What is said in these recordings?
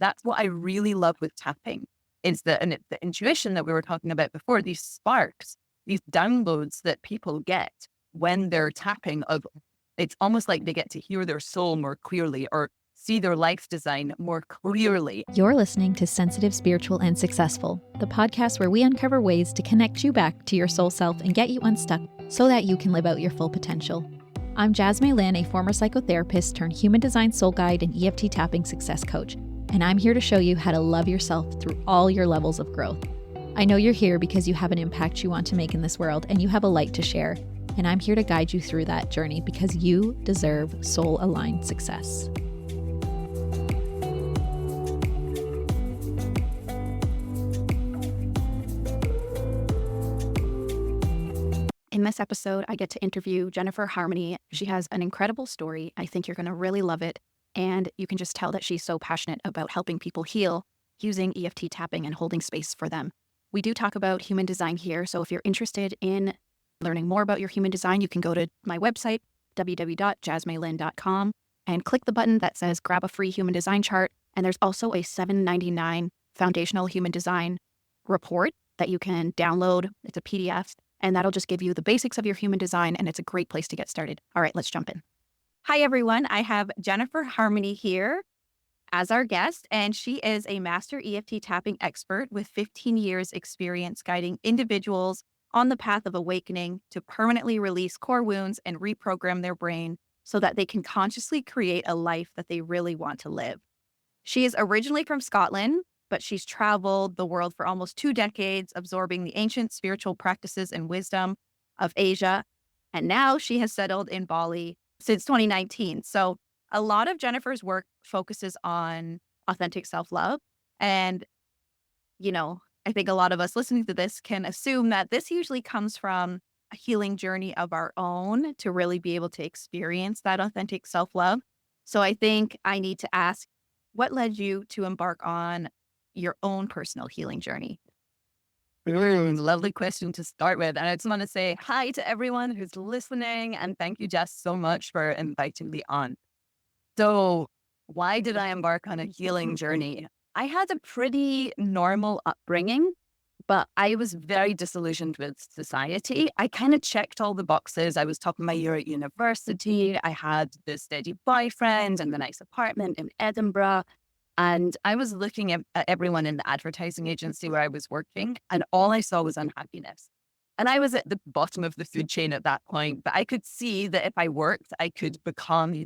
that's what I really love with tapping and it's the intuition that we were talking about before, these sparks, these downloads that people get when they're tapping of, it's almost like they get to hear their soul more clearly or see their life design more clearly. You're listening to Sensitive, Spiritual, and Successful, the podcast where we uncover ways to connect you back to your soul self and get you unstuck so that you can live out your full potential. I'm Jasmine Lynn, a former psychotherapist turned human design soul guide and EFT tapping success coach, and I'm here to show you how to love yourself through all your levels of growth. I know you're here because you have an impact you want to make in this world and you have a light to share, and I'm here to guide you through that journey because you deserve soul-aligned success. In this episode, I get to interview Jennifer Harmony. She has an incredible story. I think you're going to really love it. And you can just tell that she's so passionate about helping people heal using EFT tapping and holding space for them. We do talk about human design here. So if you're interested in learning more about your human design, you can go to my website, www.jasmaylyn.com, and click the button that says grab a free human design chart. And there's also a $7.99 foundational human design report that you can download. It's a PDF. And that'll just give you the basics of your human design, and it's a great place to get started. All right, let's jump in. Hi, everyone. I have Jennifer Harmony here as our guest, and she is a master EFT tapping expert with 15 years experience guiding individuals on the path of awakening to permanently release core wounds and reprogram their brain so that they can consciously create a life that they really want to live. She is originally from Scotland, but she's traveled the world for almost 2 decades, absorbing the ancient spiritual practices and wisdom of Asia. And now she has settled in Bali since 2019. So a lot of Jennifer's work focuses on authentic self-love. And, I think a lot of us listening to this can assume that this usually comes from a healing journey of our own to really be able to experience that authentic self-love. So I think I need to ask, what led you to embark on your own personal healing journey? Lovely question to start with. And I just want to say hi to everyone who's listening. And thank you, Jess, so much for inviting me on. So why did I embark on a healing journey? I had a pretty normal upbringing, but I was very disillusioned with society. I kind of checked all the boxes. I was top of my year at university. I had the steady boyfriend and the nice apartment in Edinburgh. And I was looking at everyone in the advertising agency where I was working, and all I saw was unhappiness. And I was at the bottom of the food chain at that point, but I could see that if I worked, I could become,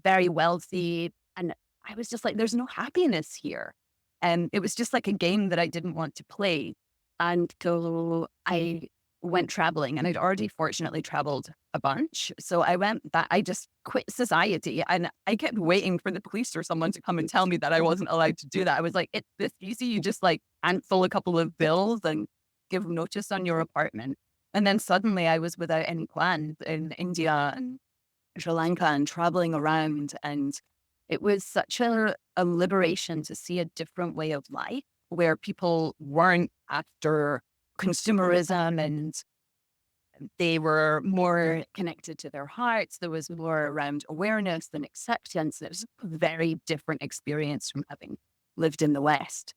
very wealthy. And I was just like, there's no happiness here. And it was just like a game that I didn't want to play. And so I went traveling, and I'd already fortunately traveled a bunch. So I just quit society, and I kept waiting for the police or someone to come and tell me that I wasn't allowed to do that. I was like, it's this easy. You just cancel a couple of bills and give notice on your apartment. And then suddenly I was without any plans in India and Sri Lanka and traveling around. And it was such a liberation to see a different way of life where people weren't after consumerism and they were more connected to their hearts. There was more around awareness and acceptance. It was a very different experience from having lived in the West.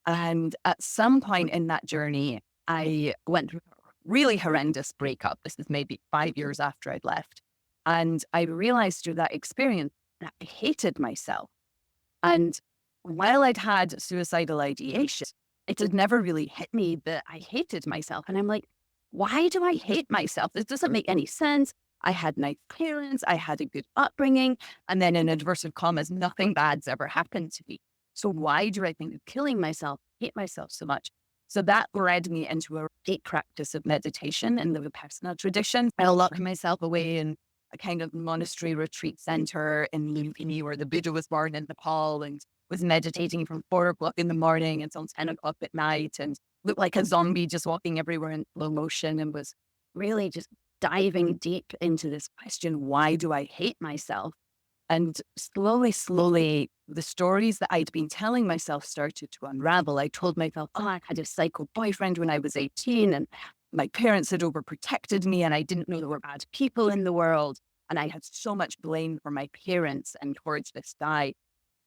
And at some point in that journey, I went through a really horrendous breakup. This is maybe 5 years after I'd left. And I realized through that experience that I hated myself. And while I'd had suicidal ideation, it had never really hit me that I hated myself. And I'm like, why do I hate myself? This doesn't make any sense. I had nice parents. I had a good upbringing. And then in inverted commas, nothing bad's ever happened to me. So why do I think of killing myself, hate myself so much? So that led me into a deep practice of meditation in the Vipassana tradition. I locked myself away in a kind of monastery retreat center in Lumpini, where the Buddha was born in Nepal, and was meditating from 4 o'clock in the morning until 10 o'clock at night, and looked like a zombie just walking everywhere in slow motion, and was really just diving deep into this question, why do I hate myself? And slowly, the stories that I'd been telling myself started to unravel. I told myself, I had a psycho boyfriend when I was 18, and my parents had overprotected me, and I didn't know there were bad people in the world. And I had so much blame for my parents and towards this guy.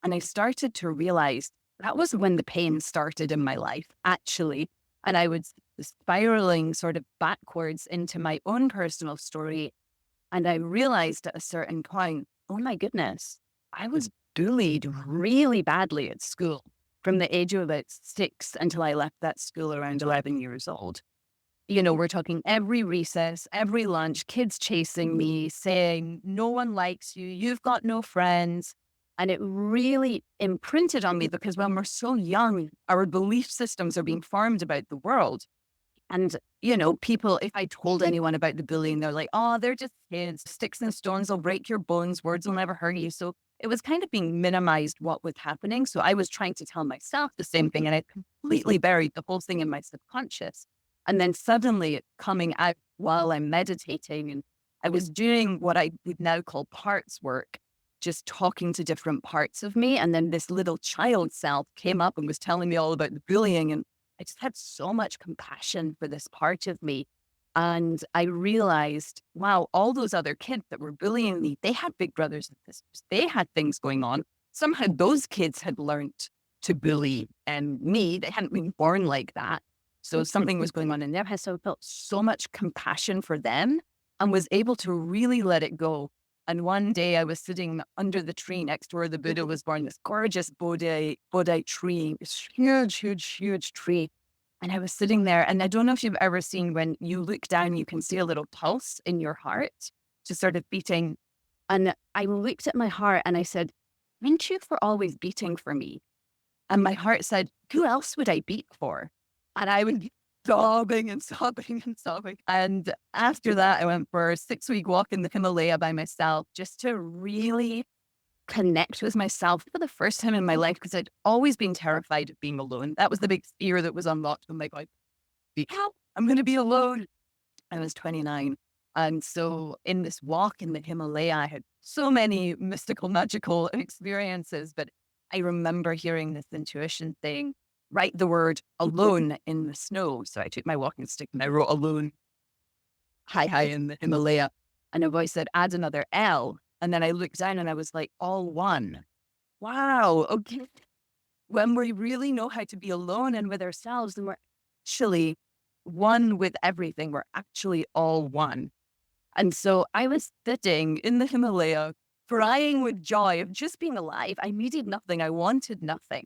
And I started to realize that was when the pain started in my life, actually. And I was spiraling sort of backwards into my own personal story. And I realized at a certain point, oh my goodness, I was bullied really badly at school from the age of about 6 until I left that school around 11 years old. We're talking every recess, every lunch, kids chasing me, saying, no one likes you, you've got no friends. And it really imprinted on me because when we're so young, our belief systems are being formed about the world. And, people, if I told anyone about the bullying, they're like, oh, they're just kids. Sticks and stones will break your bones. Words will never hurt you. So it was kind of being minimized what was happening. So I was trying to tell myself the same thing. And I completely buried the whole thing in my subconscious. And then suddenly it coming out while I'm meditating. And I was doing what I would now call parts work, just talking to different parts of me. And then this little child self came up and was telling me all about the bullying. And I just had so much compassion for this part of me. And I realized, wow, all those other kids that were bullying me, they had big brothers and sisters. They had things going on. Somehow those kids had learned to bully and me. They hadn't been born like that. So something was going on in their head. So I felt so much compassion for them and was able to really let it go. And one day I was sitting under the tree next to where the Buddha was born, this gorgeous Bodhi tree, this huge, huge, huge tree. And I was sitting there, and I don't know if you've ever seen when you look down, you can see a little pulse in your heart just sort of beating. And I looked at my heart and I said, thank you for always beating for me. And my heart said, who else would I beat for? And I would be sobbing and sobbing and sobbing. And after that, I went for a 6-week walk in the Himalaya by myself just to really connect with myself for the first time in my life because I'd always been terrified of being alone. That was the big fear that was unlocked. I'm like, I'm going to be alone. I was 29. And so in this walk in the Himalaya, I had so many mystical, magical experiences. But I remember hearing this intuition saying, write the word alone in the snow. So I took my walking stick and I wrote alone high in the Himalaya. And a voice said, add another L. And then I looked down and I was like, all one. Wow. Okay. When we really know how to be alone and with ourselves, then we're actually one with everything. We're actually all one. And so I was sitting in the Himalaya, crying with joy of just being alive. I needed nothing. I wanted nothing.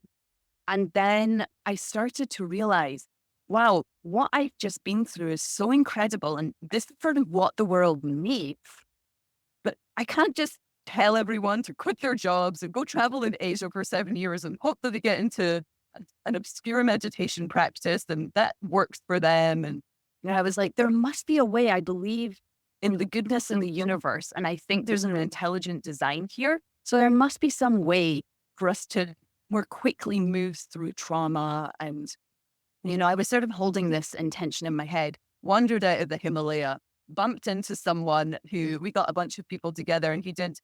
And then I started to realize, wow, what I've just been through is so incredible. And this is sort of what the world needs. But I can't just tell everyone to quit their jobs and go travel in Asia for 7 years and hope that they get into an obscure meditation practice and that works for them. And I was like, there must be a way. I believe in the goodness in the universe. And I think there's an intelligent design here. So there must be some way for us to more quickly move through trauma. And, I was sort of holding this intention in my head, wandered out of the Himalaya, bumped into someone who we got a bunch of people together and he did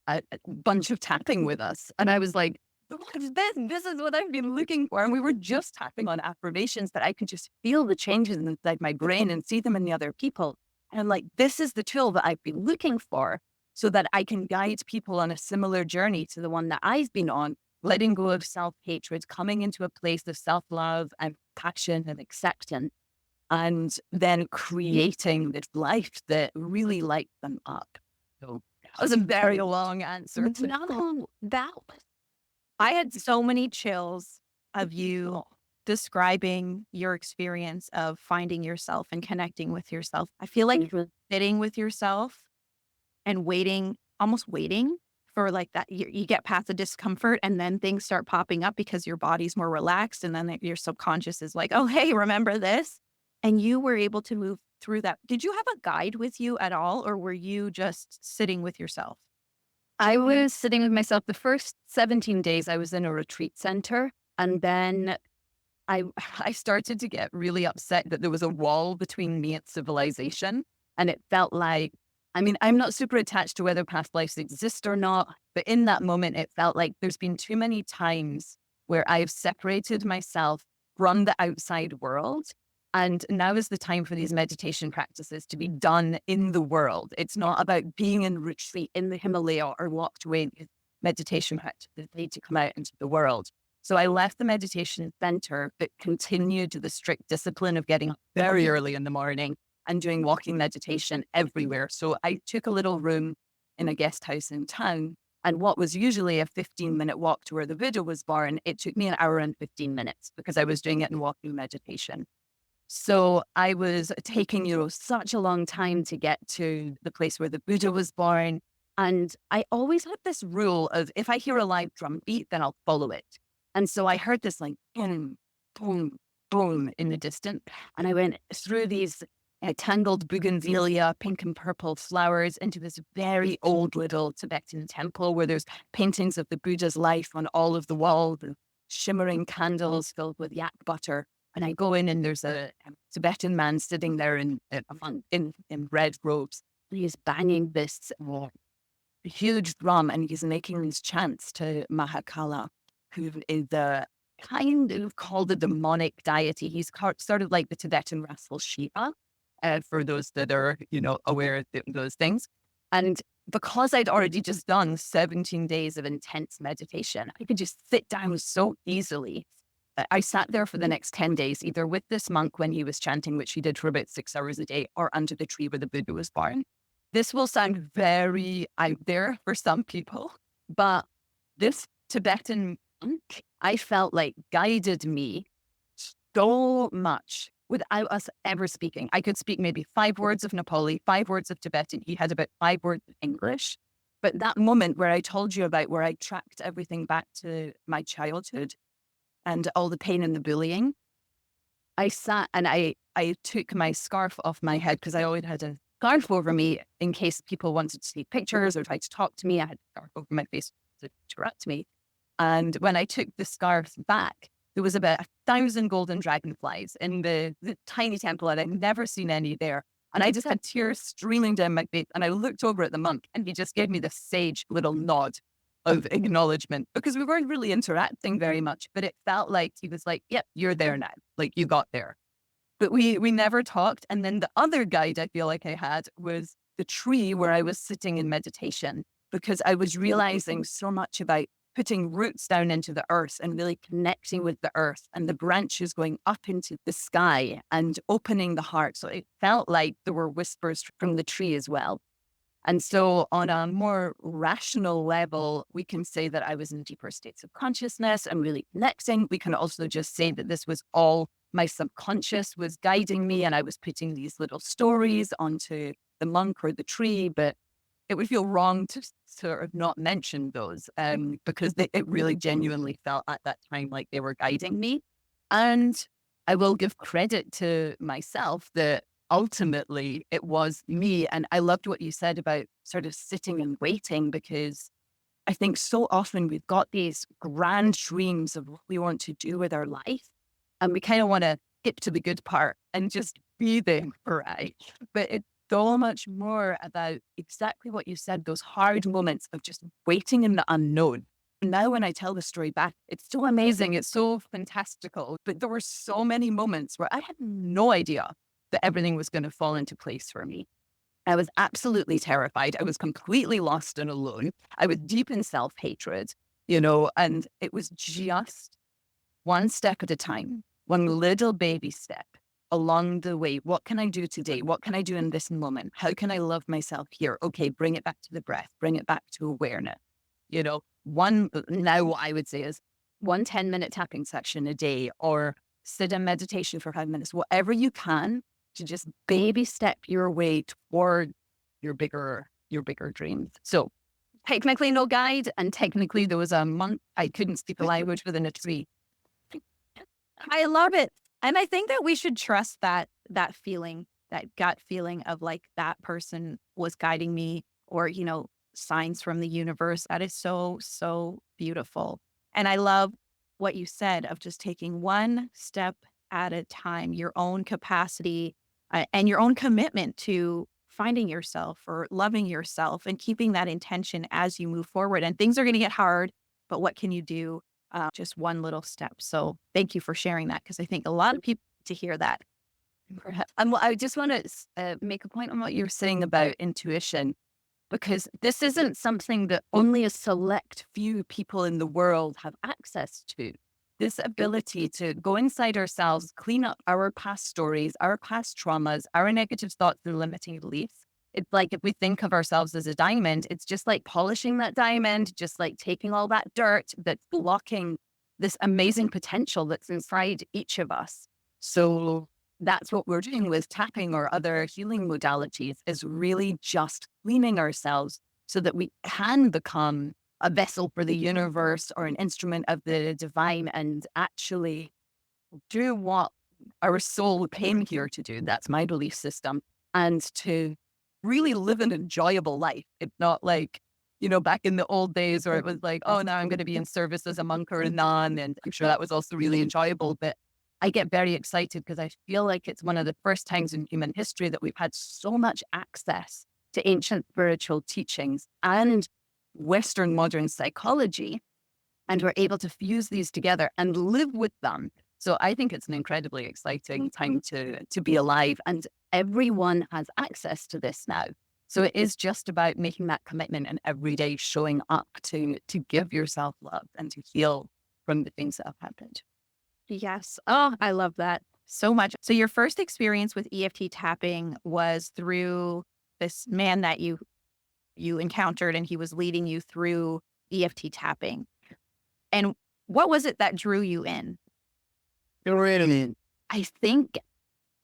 a bunch of tapping with us. And I was like, what is this? This is what I've been looking for. And we were just tapping on affirmations, but I could just feel the changes inside my brain and see them in the other people. And I'm like, this is the tool that I've been looking for so that I can guide people on a similar journey to the one that I've been on, letting go of self-hatred, coming into a place of self-love and passion and acceptance, and then creating this life that really lights them up. So that was a very long answer to No, I had so many chills of you describing your experience of finding yourself and connecting with yourself. I feel like you're sitting with yourself and waiting, almost waiting for like that. You get past the discomfort and then things start popping up because your body's more relaxed. And then your subconscious is like, oh, hey, remember this? And you were able to move through that. Did you have a guide with you at all? Or were you just sitting with yourself? I was sitting with myself. The first 17 days I was in a retreat center. And then I started to get really upset that there was a wall between me and civilization. And it felt like, I'm not super attached to whether past lives exist or not. But in that moment, it felt like there's been too many times where I've separated myself from the outside world. And now is the time for these meditation practices to be done in the world. It's not about being in retreat in the Himalaya or locked away. meditation practices need to come out into the world. So I left the meditation center, but continued the strict discipline of getting up very early in the morning and doing walking meditation everywhere. So I took a little room in a guest house in town. And what was usually a 15-minute walk to where the Buddha was born, it took me an hour and 15 minutes because I was doing it in walking meditation. So I was taking, such a long time to get to the place where the Buddha was born. And I always had this rule of if I hear a live drum beat, then I'll follow it. And so I heard this like boom, boom, boom in the distance. And I went through these tangled bougainvillea, pink and purple flowers into this very old little Tibetan temple where there's paintings of the Buddha's life on all of the walls and shimmering candles filled with yak butter. And I go in and there's a Tibetan man sitting there in red robes. He's banging this huge drum and he's making these chants to Mahakala, who is the kind of called a demonic deity. He's sort of like the Tibetan wrestle Shiva, for those that are, aware of those things. And because I'd already just done 17 days of intense meditation, I could just sit down so easily. I sat there for the next 10 days, either with this monk when he was chanting, which he did for about 6 hours a day, or under the tree where the Buddha was born. This will sound very out there for some people, but this Tibetan monk, I felt like guided me so much without us ever speaking. I could speak maybe 5 words of Nepali, 5 words of Tibetan. He had about 5 words of English. But that moment where I told you about where I tracked everything back to my childhood and all the pain and the bullying, I sat and I took my scarf off my head because I always had a scarf over me in case people wanted to see pictures or try to talk to me. I had a scarf over my face to interrupt me. And when I took the scarf back, there was about 1,000 golden dragonflies in the tiny temple, and I'd never seen any there. And I just had tears streaming down my face. And I looked over at the monk, and he just gave me this sage little nod of acknowledgement because we weren't really interacting very much. But it felt like he was like, "Yep, you're there now. Like you got there." But we never talked. And then the other guide I feel like I had was the tree where I was sitting in meditation because I was realizing so much about putting roots down into the earth and really connecting with the earth and the branches going up into the sky and opening the heart. So it felt like there were whispers from the tree as well. And so on a more rational level, we can say that I was in deeper states of consciousness and really connecting. We can also just say that this was all my subconscious was guiding me and I was putting these little stories onto the monk or the tree, but it would feel wrong to sort of not mention those because it really genuinely felt at that time like they were guiding me. And I will give credit to myself that ultimately it was me. And I loved what you said about sort of sitting and waiting because I think so often we've got these grand dreams of what we want to do with our life. And we kind of want to skip to the good part and just be there, right? But it's so much more about exactly what you said, those hard moments of just waiting in the unknown. Now, when I tell the story back, it's so amazing. It's so fantastical. But there were so many moments where I had no idea that everything was going to fall into place for me. I was absolutely terrified. I was completely lost and alone. I was deep in self-hatred, and it was just one step at a time, one little baby step along the way. What can I do today? What can I do in this moment? How can I love myself here? Okay, bring it back to the breath, bring it back to awareness. Now what I would say is 10-minute tapping session a day or sit in meditation for 5 minutes, whatever you can to just baby step your way toward your bigger dreams. So technically no guide, and technically there was a monk. I couldn't speak the language within a tree. I love it. And I think that we should trust that feeling, that gut feeling of like that person was guiding me or, signs from the universe. That is so, so beautiful. And I love what you said of just taking one step at a time, your own capacity and your own commitment to finding yourself or loving yourself and keeping that intention as you move forward. And things are going to get hard, but what can you do? Just one little step. So thank you for sharing that because I think a lot of people need to hear that. Perhaps. And I just want to make a point on what you're saying about intuition. because this isn't something that only a select few people in the world have access to. This ability to go inside ourselves, clean up our past stories, our past traumas, our negative thoughts and limiting beliefs. It's like if we think of ourselves as a diamond, it's just like polishing that diamond, just like taking all that dirt that's blocking this amazing potential that's inside each of us. So that's what we're doing with tapping or other healing modalities, is really just cleaning ourselves so that we can become a vessel for the universe or an instrument of the divine and actually do what our soul came here to do. That's my belief system. And to really live an enjoyable life. It's not like, back in the old days where it was like, oh, now I'm going to be in service as a monk or a nun. And I'm sure that was also really enjoyable. But I get very excited because I feel like it's one of the first times in human history that we've had so much access to ancient spiritual teachings and Western modern psychology, and we're able to fuse these together and live with them. So I think it's an incredibly exciting time to be alive, and everyone has access to this now. So it is just about making that commitment and every day showing up to give yourself love and to heal from the things that have happened. Yes. Oh, I love that so much. So your first experience with EFT tapping was through this man that you encountered, and he was leading you through EFT tapping. And what was it that drew you in? Really? I think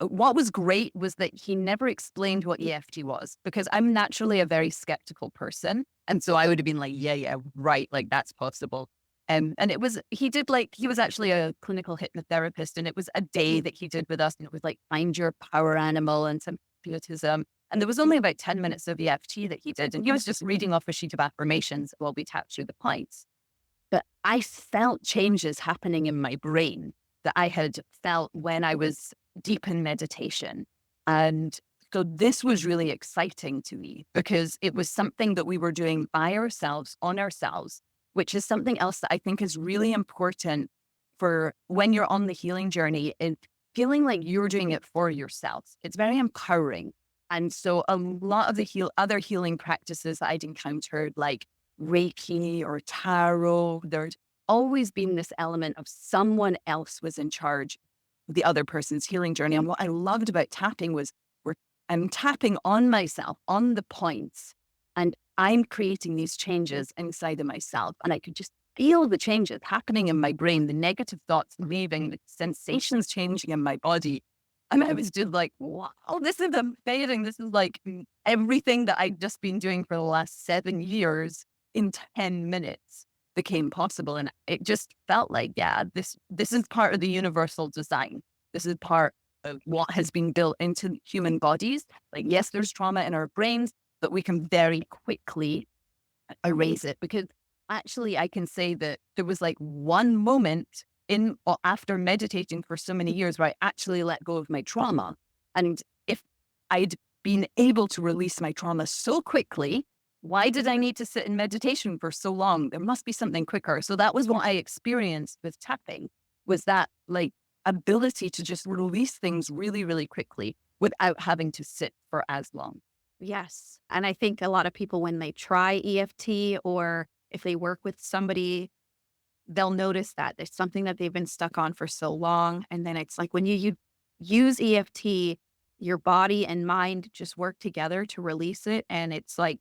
what was great was that he never explained what EFT was, because I'm naturally a very skeptical person. And so I would have been like, yeah, right. Like that's possible. And he was actually a clinical hypnotherapist, and it was a day that he did with us. And it was like, find your power animal and some hypnotism. And there was only about 10 minutes of EFT that he did. And he was just reading off a sheet of affirmations while we tapped through the points. But I felt changes happening in my brain that I had felt when I was deep in meditation. And so this was really exciting to me because it was something that we were doing by ourselves, on ourselves, which is something else that I think is really important for when you're on the healing journey, and feeling like you're doing it for yourself. It's very empowering. And so a lot of the other healing practices that I'd encountered, like Reiki or tarot, there's always been this element of someone else was in charge of the other person's healing journey. And what I loved about tapping was I'm tapping on myself, on the points, and I'm creating these changes inside of myself. And I could just feel the changes happening in my brain, the negative thoughts leaving, the sensations changing in my body. And I was just like, wow, this is amazing. This is like everything that I'd just been doing for the last 7 years in 10 minutes became possible. And it just felt like, yeah, this is part of the universal design. This is part of what has been built into human bodies. Like, yes, there's trauma in our brains, but we can very quickly erase it, because actually I can say that there was like one moment in or after meditating for so many years where I actually let go of my trauma. And if I'd been able to release my trauma so quickly, why did I need to sit in meditation for so long? There must be something quicker. So that was what I experienced with tapping, was that like ability to just release things really, really quickly without having to sit for as long. Yes. And I think a lot of people, when they try EFT or if they work with somebody, they'll notice that there's something that they've been stuck on for so long. And then it's like when you use EFT, your body and mind just work together to release it. And it's like,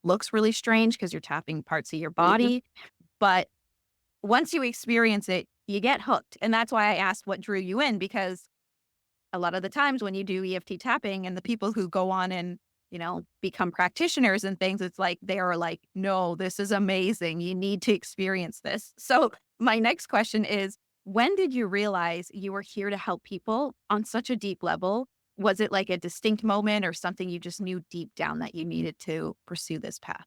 looks really strange because you're tapping parts of your body. But once you experience it, you get hooked. And that's why I asked what drew you in, because a lot of the times when you do EFT tapping and the people who go on and, become practitioners and things, it's like, they are like, no, this is amazing. You need to experience this. So my next question is, when did you realize you were here to help people on such a deep level? Was it like a distinct moment or something you just knew deep down that you needed to pursue this path?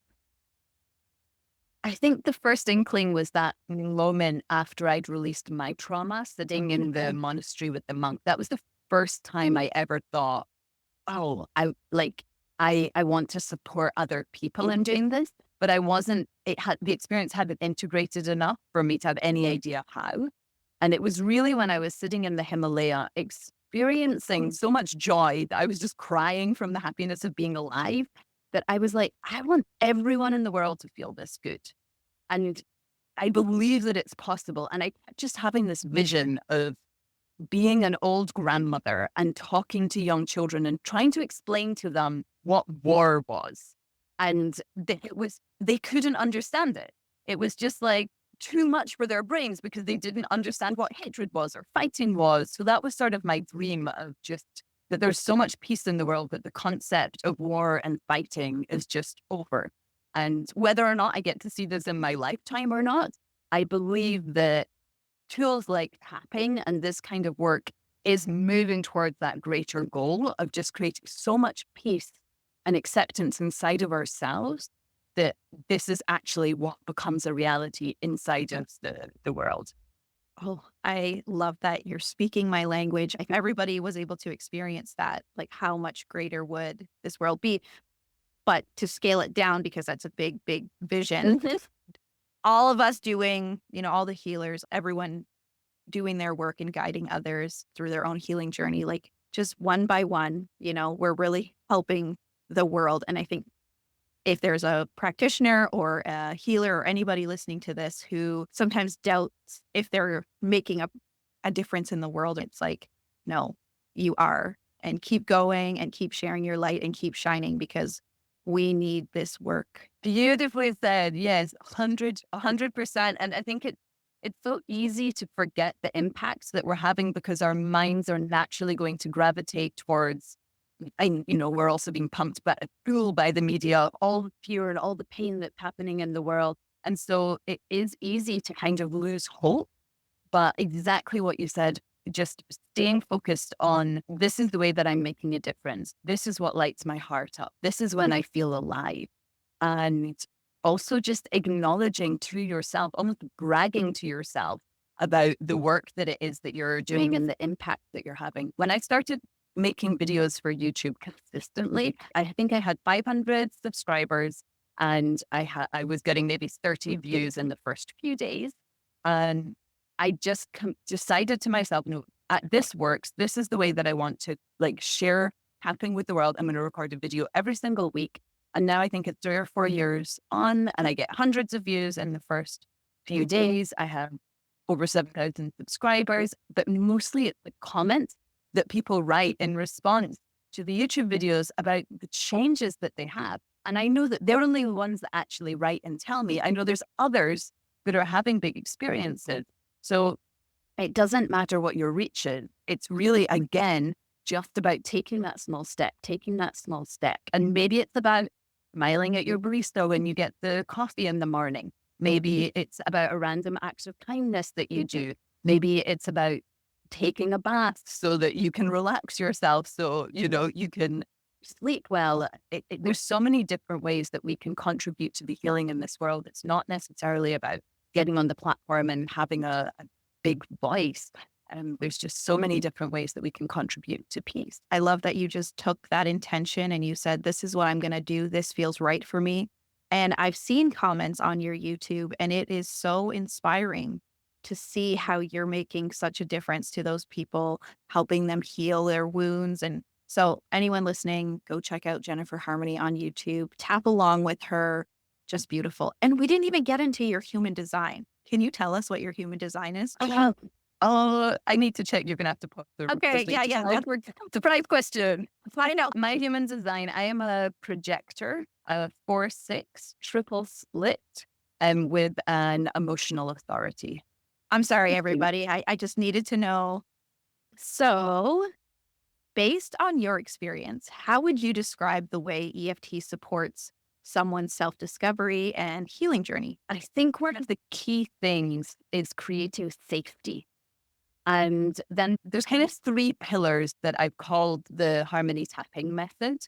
I think the first inkling was that moment after I'd released my trauma, sitting in the monastery with the monk. That was the first time I ever thought, oh, I want to support other people in doing this, but the experience hadn't integrated enough for me to have any idea how. And it was really when I was sitting in the Himalaya experiencing so much joy that I was just crying from the happiness of being alive. that I was like, I want everyone in the world to feel this good. And I believe that it's possible. And I kept just having this vision of being an old grandmother and talking to young children and trying to explain to them what war was. And they couldn't understand it. It was just like too much for their brains because they didn't understand what hatred was or fighting was. So that was sort of my dream of just that there's so much peace in the world that the concept of war and fighting is just over. And whether or not I get to see this in my lifetime or not, I believe that tools like tapping and this kind of work is moving towards that greater goal of just creating so much peace and acceptance inside of ourselves that this is actually what becomes a reality inside of the world. Oh, I love that you're speaking my language. If everybody was able to experience that, like how much greater would this world be? But to scale it down, because that's a big, big vision, all of us doing, all the healers, everyone doing their work and guiding others through their own healing journey, like just one by one, we're really helping the world. And I think if there's a practitioner or a healer or anybody listening to this who sometimes doubts if they're making a difference in the world, it's like, no, you are. And keep going and keep sharing your light and keep shining because we need this work. Beautifully said. Yes, 100%. And I think it's so easy to forget the impacts that we're having because our minds are naturally going to gravitate towards, and we're also being pumped but fueled by the media, all the fear and all the pain that's happening in the world. And so it is easy to kind of lose hope. But exactly what you said, just staying focused on this is the way that I'm making a difference. This is what lights my heart up. This is when I feel alive. And also just acknowledging to yourself, almost bragging to yourself about the work that it is that you're doing and the impact that you're having. When I started making videos for YouTube consistently, I think I had 500 subscribers and I was getting maybe 30 views in the first few days. And I just decided to myself, no, this works. This is the way that I want to share tapping with the world. I'm going to record a video every single week. And now I think it's 3 or 4 years on and I get hundreds of views in the first few days. I have over 7,000 subscribers, but mostly it's the comments that people write in response to the YouTube videos about the changes that they have. And I know that they're only the ones that actually write and tell me. I know there's others that are having big experiences. So it doesn't matter what your reach is. It's really, again, just about taking that small step. And maybe it's about smiling at your barista when you get the coffee in the morning. Maybe it's about a random act of kindness that you do. Maybe it's about taking a bath so that you can relax yourself. So, you can sleep well. There's so many different ways that we can contribute to the healing in this world. It's not necessarily about getting on the platform and having a big voice. There's just so many different ways that we can contribute to peace. I love that you just took that intention and you said, this is what I'm going to do. This feels right for me. And I've seen comments on your YouTube and it is so inspiring to see how you're making such a difference to those people, helping them heal their wounds. And so anyone listening, go check out Jennifer Harmony on YouTube, tap along with her. Just beautiful. And we didn't even get into your human design. Can you tell us what your human design is? I need to check. You're going to have to put the Okay, yeah. Surprise question. Find out my human design. I am a projector, a 4/6 triple split, with an emotional authority. I'm sorry, everybody. I just needed to know. So, based on your experience, how would you describe the way EFT supports someone's self-discovery and healing journey? I think one of the key things is creating safety. And then there's kind of 3 pillars that I've called the harmony tapping method.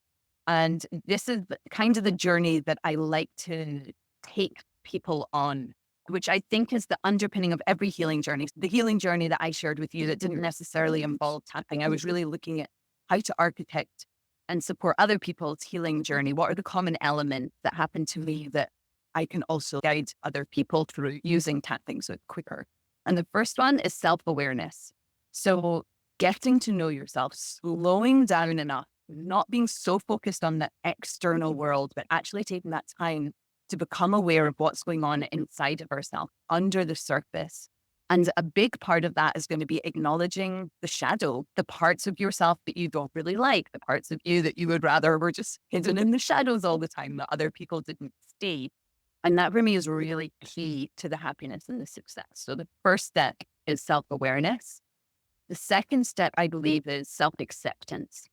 And this is kind of the journey that I like to take people on, which I think is the underpinning of every healing journey. The healing journey that I shared with you that didn't necessarily involve tapping. I was really looking at how to architect and support other people's healing journey. What are the common elements that happen to me that I can also guide other people through using tapping so it's quicker? And the first one is self-awareness. So getting to know yourself, slowing down enough not being so focused on the external world, but actually taking that time to become aware of what's going on inside of ourselves, under the surface. And a big part of that is going to be acknowledging the shadow, the parts of yourself that you don't really like, the parts of you that you would rather were just hidden in the shadows all the time, that other people didn't see. And that for me is really key to the happiness and the success. So the first step is self-awareness. The second step, I believe, is self-acceptance.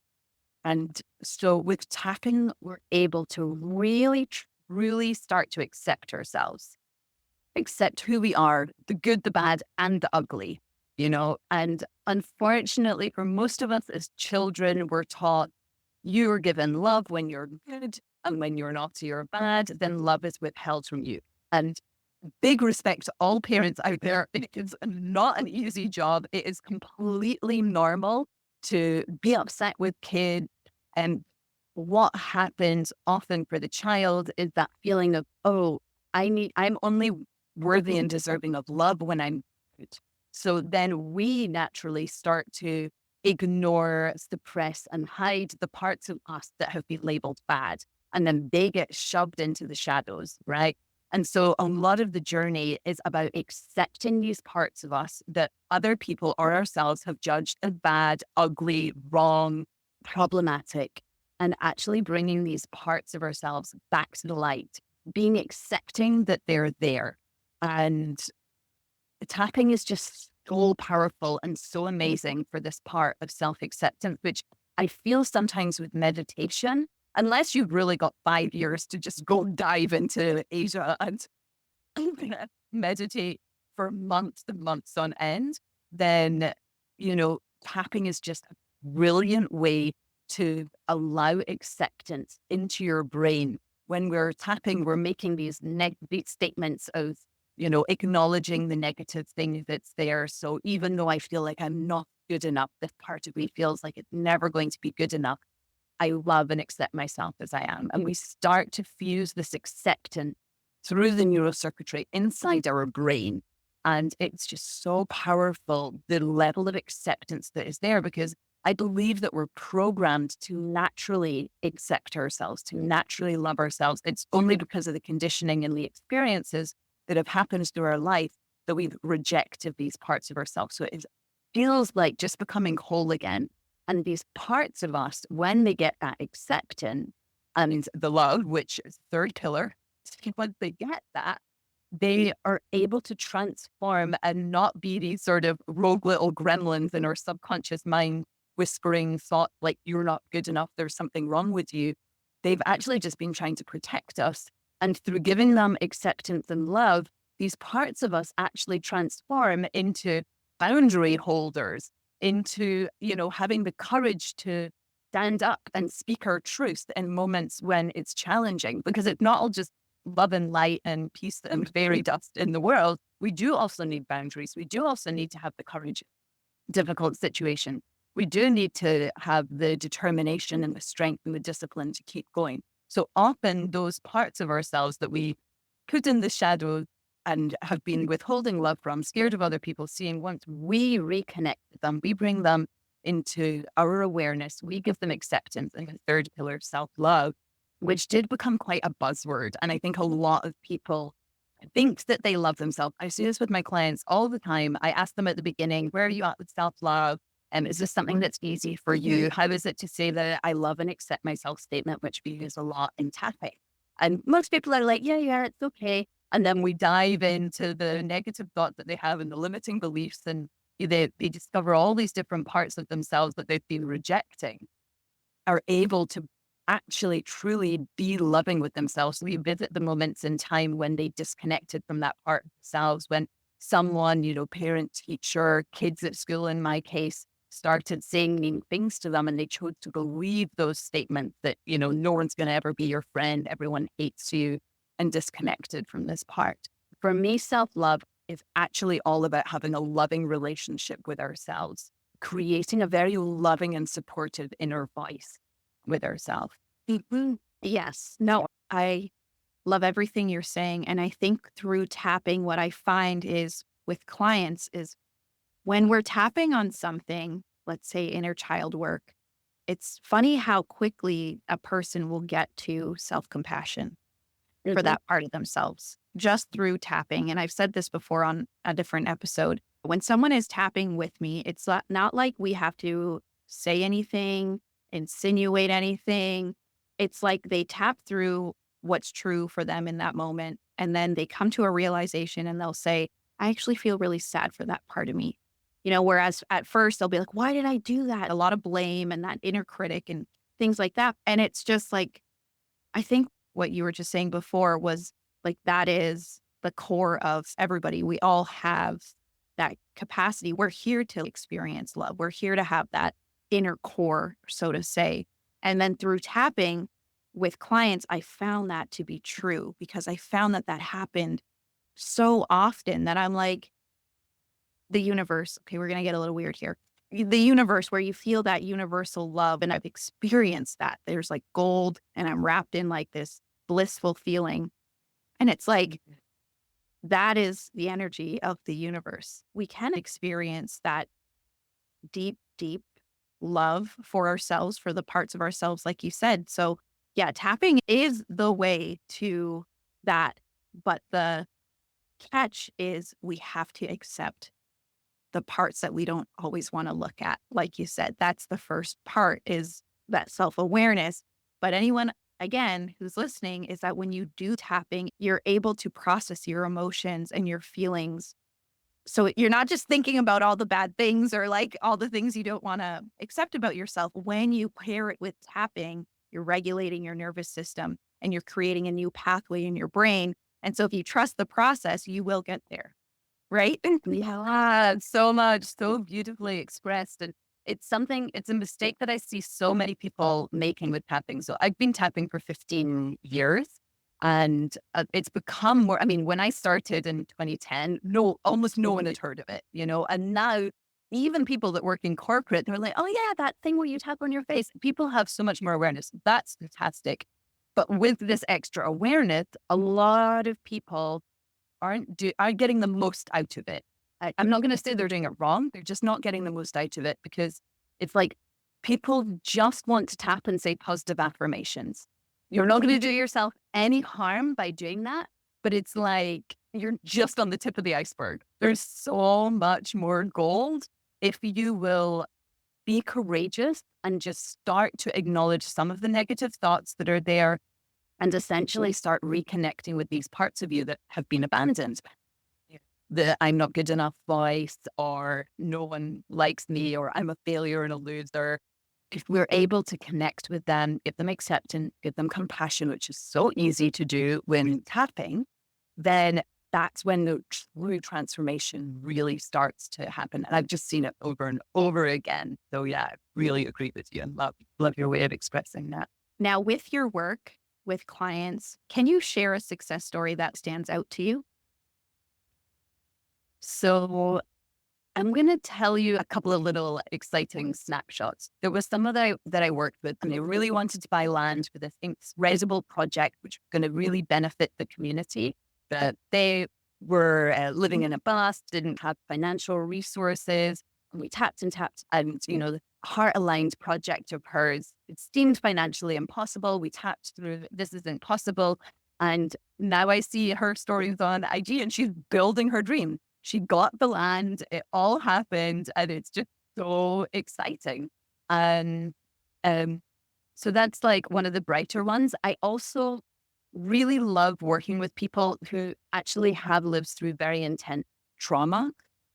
And so with tapping, we're able to really, truly start to accept ourselves, accept who we are, the good, the bad, and the ugly, you know? And unfortunately, for most of us as children, we're taught you are given love when you're good, and when you're naughty or bad, then love is withheld from you. And big respect to all parents out there. It is not an easy job. It is completely normal to be upset with kids. And what happens often for the child is that feeling of, oh, I'm only worthy and deserving of love when I'm good. So then we naturally start to ignore, suppress, and hide the parts of us that have been labeled bad. And then they get shoved into the shadows, right? And so a lot of the journey is about accepting these parts of us that other people or ourselves have judged as bad, ugly, wrong, problematic, and actually bringing these parts of ourselves back to the light, being accepting that they're there. And tapping is just so powerful and so amazing for this part of self-acceptance, which I feel sometimes with meditation, unless you've really got 5 years to just go dive into Asia and meditate for months and months on end, then, tapping is just a brilliant way to allow acceptance into your brain. When we're tapping, we're making these negative statements of, acknowledging the negative thing that's there. So even though I feel like I'm not good enough, this part of me feels like it's never going to be good enough. I love and accept myself as I am. And we start to fuse this acceptance through the neurocircuitry inside our brain. And it's just so powerful, the level of acceptance that is there, because I believe that we're programmed to naturally accept ourselves, to naturally love ourselves. It's only because of the conditioning and the experiences that have happened through our life that we've rejected these parts of ourselves. So it feels like just becoming whole again. And these parts of us, when they get that acceptance and the love, which is third pillar, once they get that, they are able to transform and not be these sort of rogue little gremlins in our subconscious mind, whispering thought like, you're not good enough, there's something wrong with you. They've actually just been trying to protect us. And through giving them acceptance and love, these parts of us actually transform into boundary holders, into, having the courage to stand up and speak our truth in moments when it's challenging, because it's not all just love and light and peace and fairy dust in the world. We do also need boundaries. We do also need to have the courage, difficult situation. We do need to have the determination and the strength and the discipline to keep going. So often those parts of ourselves that we put in the shadows and have been withholding love from, scared of other people seeing, once we reconnect with them, we bring them into our awareness, we give them acceptance, and the third pillar, self-love, which did become quite a buzzword. And I think a lot of people think that they love themselves. I see this with my clients all the time. I ask them at the beginning, where are you at with self-love? Is this something that's easy for you? How is it to say that I love and accept myself statement, which we use a lot in tapping? And most people are like, yeah, it's okay. And then we dive into the negative thoughts that they have and the limiting beliefs, and they discover all these different parts of themselves that they've been rejecting, are able to actually truly be loving with themselves. So we visit the moments in time when they disconnected from that part of themselves, when someone, parent, teacher, kids at school, in my case, started saying mean things to them, and they chose to believe those statements that, no one's going to ever be your friend, everyone hates you, and disconnected from this part. For me, self-love is actually all about having a loving relationship with ourselves, creating a very loving and supportive inner voice with ourselves. Mhm. Yes. No, I love everything you're saying. And I think through tapping, what I find is with clients is when we're tapping on something, let's say inner child work, It's funny how quickly a person will get to self-compassion for Mhm. that part of themselves just through tapping. And I've said this before on a different episode. When someone is tapping with me, it's not like we have to say anything, insinuate anything. It's like they tap through what's true for them in that moment. And then they come to a realization and they'll say, I actually feel really sad for that part of me. Whereas at first they'll be like, why did I do that? A lot of blame and that inner critic and things like that. And it's just like, I think what you were just saying before was like that is the core of everybody. We all have that capacity. We're here to experience love. We're here to have that inner core, so to say. And then through tapping with clients, I found that to be true because I found that that happened so often that I'm like, the universe. Okay, we're going to get a little weird here. The universe, where you feel that universal love. And I've experienced that. There's like gold, and I'm wrapped in like this blissful feeling. And it's like, that is the energy of the universe. We can experience that deep, deep love for ourselves, for the parts of ourselves, like you said. So, yeah, tapping is the way to that. But the catch is we have to accept the parts that we don't always want to look at. Like you said, that's the first part, is that self-awareness. But anyone, again, who's listening, is that when you do tapping, you're able to process your emotions and your feelings. So you're not just thinking about all the bad things or like all the things you don't want to accept about yourself. When you pair it with tapping, you're regulating your nervous system and you're creating a new pathway in your brain. And so if you trust the process, you will get there. Right? Yeah, so much, so beautifully expressed. And it's a mistake that I see so many people making with tapping. So I've been tapping for 15 years and it's become more, I mean, when I started in 2010, no, almost no one had heard of it, and now even people that work in corporate, they're like, oh yeah, that thing where you tap on your face. People have so much more awareness. That's fantastic. But with this extra awareness, a lot of people aren't getting the most out of it. I'm not going to say they're doing it wrong. They're just not getting the most out of it because it's like people just want to tap and say positive affirmations. You're not going to do yourself any harm by doing that, but it's like you're just on the tip of the iceberg. There's so much more gold if you will be courageous and just start to acknowledge some of the negative thoughts that are there and essentially start reconnecting with these parts of you that have been abandoned. Yeah. The I'm not good enough voice, or no one likes me, or I'm a failure and a loser. If we're able to connect with them, give them acceptance, give them compassion, which is so easy to do when tapping, then that's when the true transformation really starts to happen. And I've just seen it over and over again. So yeah, I really agree with you and love your way of expressing that. Now, with your work with clients, can you share a success story that stands out to you? So I'm going to tell you a couple of little exciting snapshots. There was someone that I worked with, and they really wanted to buy land for this incredible project, which was going to really benefit the community. But they were living in a bus, didn't have financial resources. And we tapped and tapped, and the heart-aligned project of hers, it seemed financially impossible. We tapped through, this isn't possible. And now I see her stories on IG, and she's building her dream. She got the land, it all happened, and it's just so exciting. And so that's like one of the brighter ones. I also really love working with people who actually have lived through very intense trauma.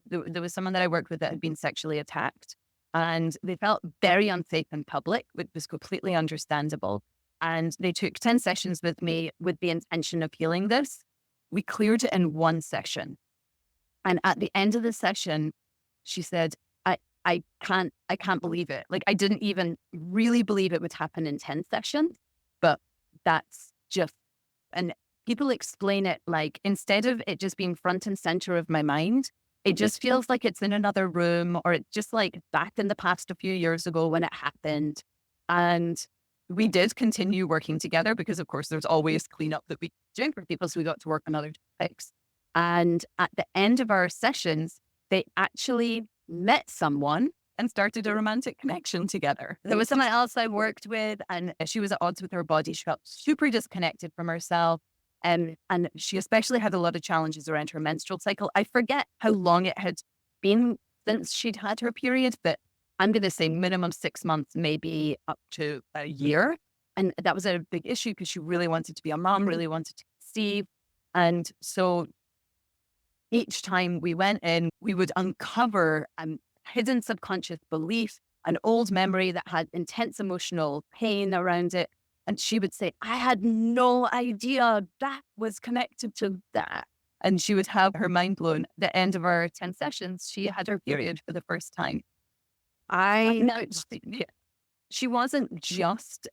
There was someone that I worked with that had been sexually attacked, and they felt very unsafe in public, which was completely understandable. And they took 10 sessions with me with the intention of healing this. We cleared it in one session. And at the end of the session, she said, I can't believe it. Like I didn't even really believe it would happen in 10 sessions, but that's just, and people explain it like, instead of it just being front and center of my mind, it just feels like it's in another room, or it's just like back in the past a few years ago when it happened. And we did continue working together because of course there's always cleanup that we do for people. So we got to work on other topics. And at the end of our sessions, they actually met someone and started a romantic connection together. There was someone else I worked with, and she was at odds with her body. She felt super disconnected from herself. And she especially had a lot of challenges around her menstrual cycle. I forget how long it had been since she'd had her period, but I'm going to say minimum 6 months, maybe up to a year. And that was a big issue because she really wanted to be a mom, really wanted to conceive. And so each time we went in, we would uncover a hidden subconscious belief, an old memory that had intense emotional pain around it. And she would say, I had no idea that was connected to that. And she would have her mind blown. At the end of our 10 sessions, she had her period for the first time. Now, she wasn't just,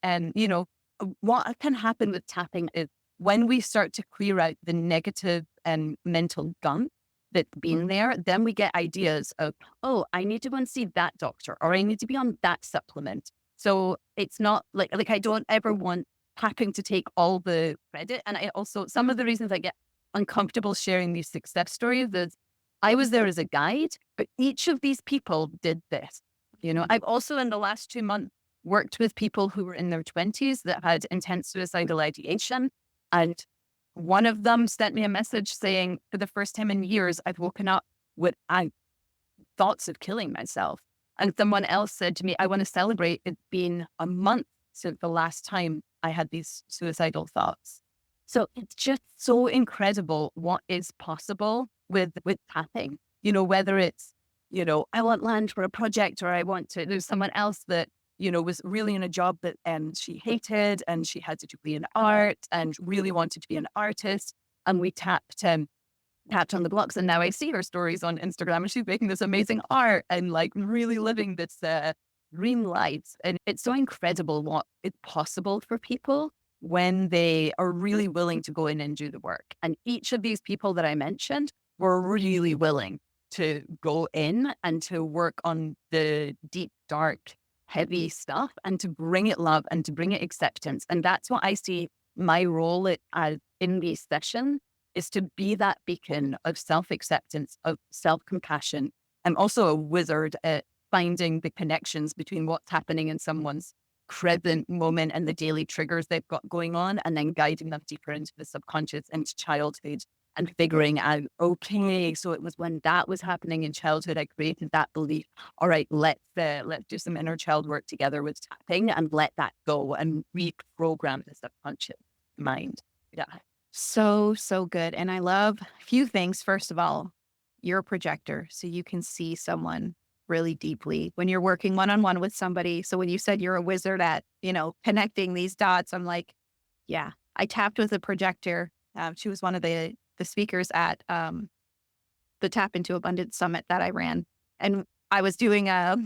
what can happen with tapping is when we start to clear out the negative and mental gunk that's been there, then we get ideas of, oh, I need to go and see that doctor, or I need to be on that supplement. So it's not like I don't ever want tapping to take all the credit. And I also, some of the reasons I get uncomfortable sharing these success stories is I was there as a guide, but each of these people did this. I've also in the last 2 months worked with people who were in their 20s that had intense suicidal ideation. And one of them sent me a message saying, for the first time in years, I've woken up with thoughts of killing myself. And someone else said to me, I want to celebrate it being a month since the last time I had these suicidal thoughts. So it's just so incredible what is possible with tapping, whether it's, I want land for a project, or there's someone else that, was really in a job that she hated, and she had to do in art and really wanted to be an artist. And we tapped on the blocks, and now I see her stories on Instagram, and she's making this amazing art and really living this dream life. And it's so incredible what is possible for people when they are really willing to go in and do the work. And each of these people that I mentioned were really willing to go in and to work on the deep, dark, heavy stuff, and to bring it love and to bring it acceptance. And that's what I see my role in these sessions, is to be that beacon of self-acceptance, of self-compassion. I'm also a wizard at finding the connections between what's happening in someone's present moment and the daily triggers they've got going on, and then guiding them deeper into the subconscious, into childhood, and figuring out, okay, so it was when that was happening in childhood, I created that belief. All right, let's do some inner child work together with tapping and let that go and reprogram the subconscious mind. Yeah. So, so good. And I love a few things. First of all, you're a projector, so you can see someone really deeply when you're working one-on-one with somebody. So when you said you're a wizard at, connecting these dots, I'm like, yeah, I tapped with a projector. She was one of the speakers at the Tap into Abundance Summit that I ran. And I was doing a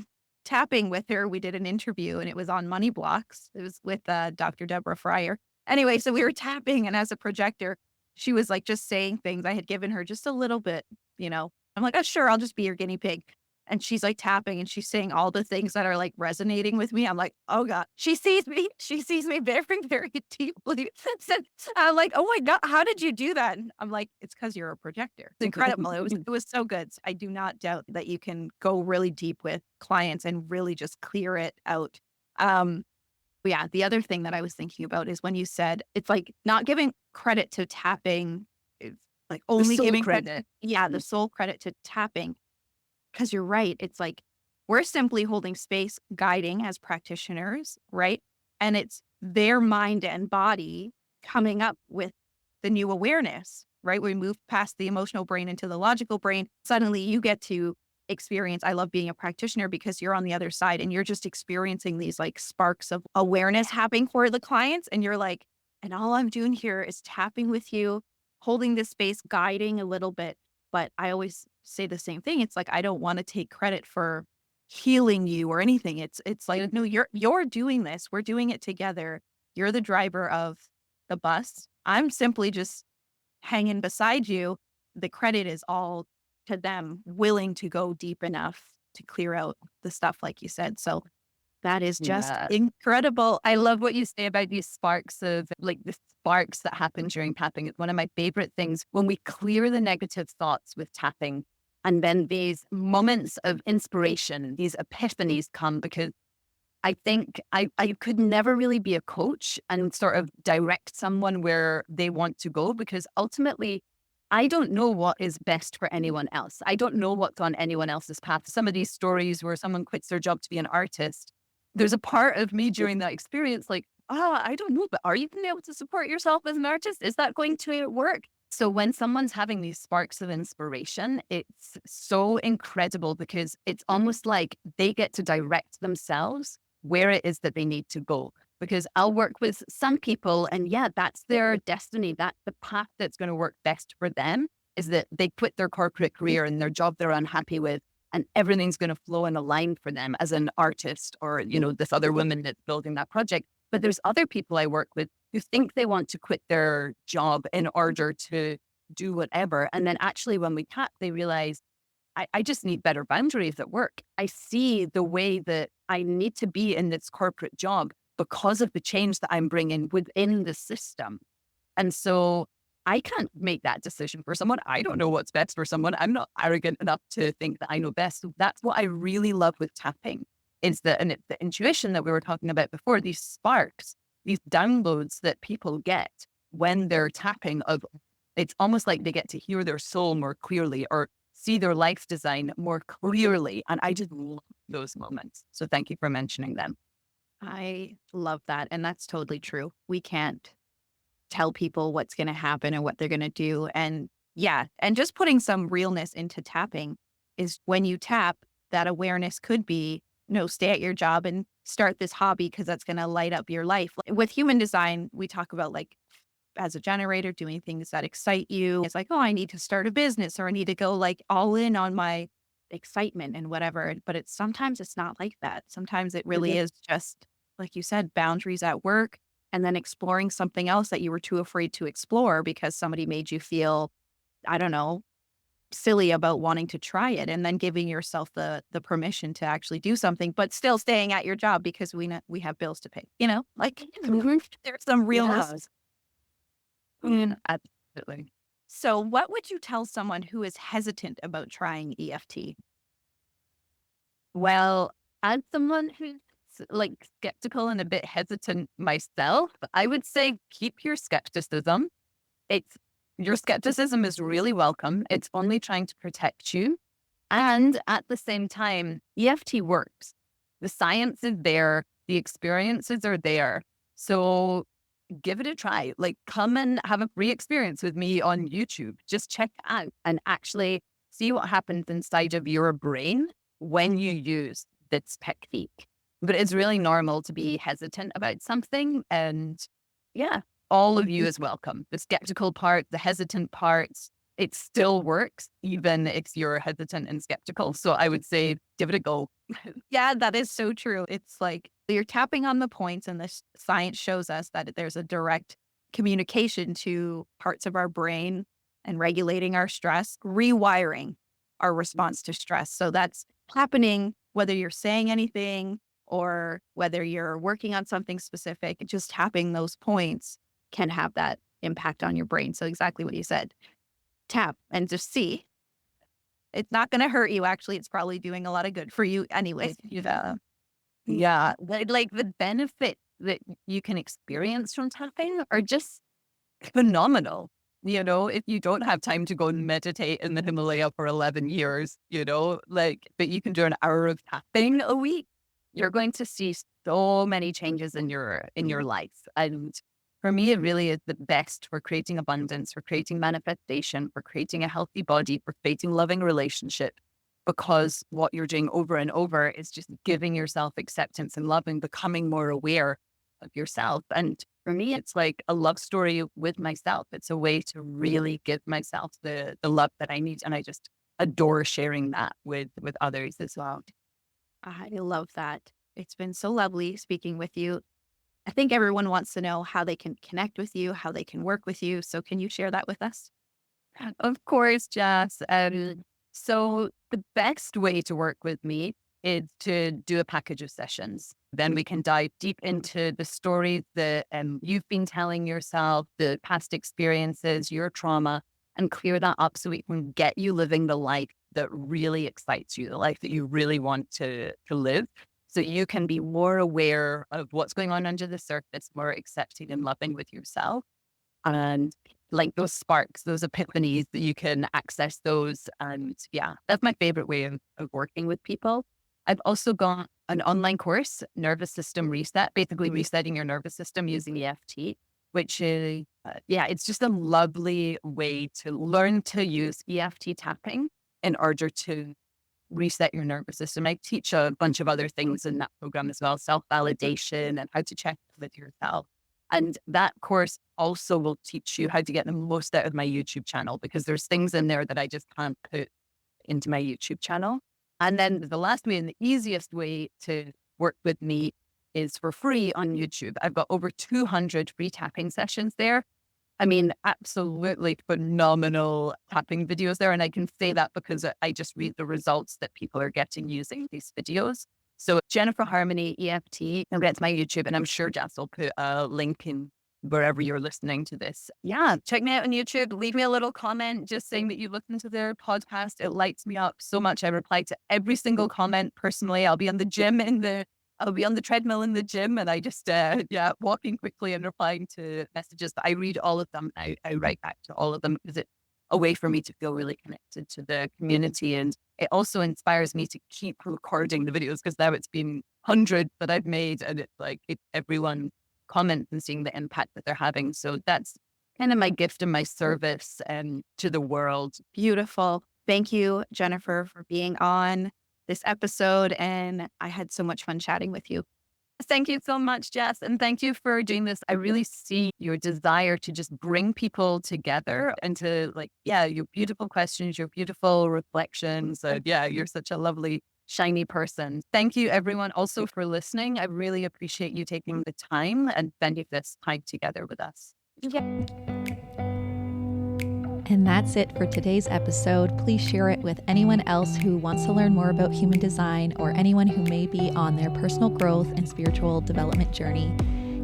tapping with her. We did an interview, and it was on money blocks. It was with Dr. Deborah Fryer. Anyway, so we were tapping, and as a projector, she was just saying things. I had given her just a little bit, I'm like, oh, sure, I'll just be your guinea pig. And she's tapping, and she's saying all the things that are resonating with me. I'm like, oh God, she sees me. She sees me very, very deeply. I'm like, oh my God, how did you do that? And I'm like, it's because you're a projector. It's incredible. It was so good. I do not doubt that you can go really deep with clients and really just clear it out. But yeah, the other thing that I was thinking about is when you said it's not giving credit to tapping, it's only giving credit. Yeah, the sole credit to tapping. Because you're right. It's we're simply holding space, guiding as practitioners, right? And it's their mind and body coming up with the new awareness, right? We move past the emotional brain into the logical brain. Suddenly you get to experience. I love being a practitioner because you're on the other side and you're just experiencing these sparks of awareness happening for the clients. And you're and all I'm doing here is tapping with you, holding this space, guiding a little bit. But I always say the same thing. It's I don't want to take credit for healing you or anything. It's no, you're doing this. We're doing it together. You're the driver of the bus. I'm simply just hanging beside you. The credit is all to them willing to go deep enough to clear out the stuff, like you said. So that is just incredible. I love what you say about these sparks of the sparks that happen during tapping. It's one of my favorite things when we clear the negative thoughts with tapping And then these moments of inspiration, these epiphanies come because I think I could never really be a coach and sort of direct someone where they want to go, because ultimately I don't know what is best for anyone else. I don't know what's on anyone else's path. Some of these stories where someone quits their job to be an artist, there's a part of me during that experience like, I don't know, but are you going to be able to support yourself as an artist? Is that going to work? So when someone's having these sparks of inspiration, it's so incredible because it's almost like they get to direct themselves where it is that they need to go. Because I'll work with some people and yeah, that's their destiny. That's the path that's going to work best for them, is that they quit their corporate career and their job they're unhappy with, and everything's going to flow in a line for them as an artist or, this other woman that's building that project. But there's other people I work with who think they want to quit their job in order to do whatever. And then actually when we chat, they realize I just need better boundaries at work. I see the way that I need to be in this corporate job because of the change that I'm bringing within the system. And so I can't make that decision for someone. I don't know what's best for someone. I'm not arrogant enough to think that I know best. So that's what I really love with tapping, is that, and it's the intuition that we were talking about before, these sparks, these downloads that people get when they're tapping of, it's almost like they get to hear their soul more clearly or see their life design more clearly. And I just love those moments. So thank you for mentioning them. I love that. And that's totally true. We can't tell people what's going to happen and what they're going to do. And yeah, and just putting some realness into tapping is when you tap, that awareness could be, stay at your job and start this hobby because that's going to light up your life. With human design, we talk about like as a generator doing things that excite you. It's like, oh, I need to start a business or I need to go like all in on my excitement and whatever. But sometimes it's not like that. Sometimes it really is just, like you said, boundaries at work and then exploring something else that you were too afraid to explore because somebody made you feel, I don't know, silly about wanting to try it, and then giving yourself the permission to actually do something, but still staying at your job because we have bills to pay, like there's some realness. Absolutely. So what would you tell someone who is hesitant about trying EFT? Well, as someone who's like skeptical and a bit hesitant myself, I would say keep your skepticism. Your skepticism is really welcome. It's only trying to protect you. And at the same time, EFT works. The science is there. The experiences are there. So give it a try. Like, come and have a free experience with me on YouTube. Just check it out and actually see what happens inside of your brain when you use this technique. But it's really normal to be hesitant about something. And yeah, all of you is welcome. The skeptical part, the hesitant parts, it still works, even if you're hesitant and skeptical. So I would say give it a go. Yeah, that is so true. It's like you're tapping on the points, and the science shows us that there's a direct communication to parts of our brain and regulating our stress, rewiring our response to stress. So that's happening whether you're saying anything or whether you're working on something specific. Just tapping those points can have that impact on your brain. So exactly what you said. Tap and just see. It's not going to hurt you. Actually, it's probably doing a lot of good for you anyway. Yeah. Like the benefit that you can experience from tapping are just phenomenal. If you don't have time to go and meditate in the Himalaya for 11 years, but you can do an hour of tapping a week, you're going to see so many changes in your life. And for me, it really is the best for creating abundance, for creating manifestation, for creating a healthy body, for creating loving relationship, because what you're doing over and over is just giving yourself acceptance and love and becoming more aware of yourself. And for me, it's like a love story with myself. It's a way to really give myself the love that I need. And I just adore sharing that with others as well. I love that. It's been so lovely speaking with you. I think everyone wants to know how they can connect with you, how they can work with you. So can you share that with us? Of course, Jess. So the best way to work with me is to do a package of sessions. Then we can dive deep into the stories that you've been telling yourself, the past experiences, your trauma, and clear that up so we can get you living the life that really excites you, the life that you really want to live. So you can be more aware of what's going on under the surface, more accepting and loving with yourself. And like those sparks, those epiphanies that you can access those. And yeah, that's my favorite way of working with people. I've also got an online course, Nervous System Reset, basically resetting your nervous system using EFT, which is, yeah, it's just a lovely way to learn to use EFT tapping in order to reset your nervous system. I teach a bunch of other things in that program as well, self-validation and how to check with yourself. And that course also will teach you how to get the most out of my YouTube channel, because there's things in there that I just can't put into my YouTube channel. And then the last way and the easiest way to work with me is for free on YouTube. I've got over 200 free tapping sessions there. I mean, absolutely phenomenal tapping videos there. And I can say that because I just read the results that people are getting using these videos. So Jennifer Harmony, EFT, and that's my YouTube. And I'm sure Jess will put a link in wherever you're listening to this. Yeah, check me out on YouTube. Leave me a little comment just saying that you listen to their podcast. It lights me up so much. I reply to every single comment personally. I'll be on the treadmill in the gym, and I just, walking quickly and replying to messages. But I read all of them. I write back to all of them because it's a way for me to feel really connected to the community. And it also inspires me to keep recording the videos, because now it's been hundreds that I've made, and it's like everyone comments and seeing the impact that they're having. So that's kind of my gift and my service to the world. Beautiful. Thank you, Jennifer, for being on this episode. And I had so much fun chatting with you. Thank you so much, Jess. And thank you for doing this. I really see your desire to just bring people together and to your beautiful questions, your beautiful reflections. You're such a lovely, shiny person. Thank you, everyone, also for listening. I really appreciate you taking the time and spending this time together with us. Yeah. And that's it for today's episode. Please share it with anyone else who wants to learn more about human design, or anyone who may be on their personal growth and spiritual development journey.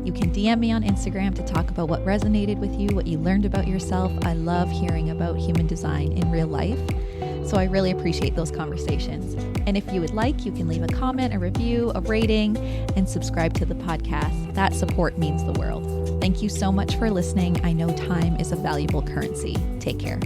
You can DM me on Instagram to talk about what resonated with you, what you learned about yourself. I love hearing about human design in real life, so I really appreciate those conversations. And if you would like, you can leave a comment, a review, a rating, and subscribe to the podcast. That support means the world. Thank you so much for listening. I know time is a valuable currency. Take care.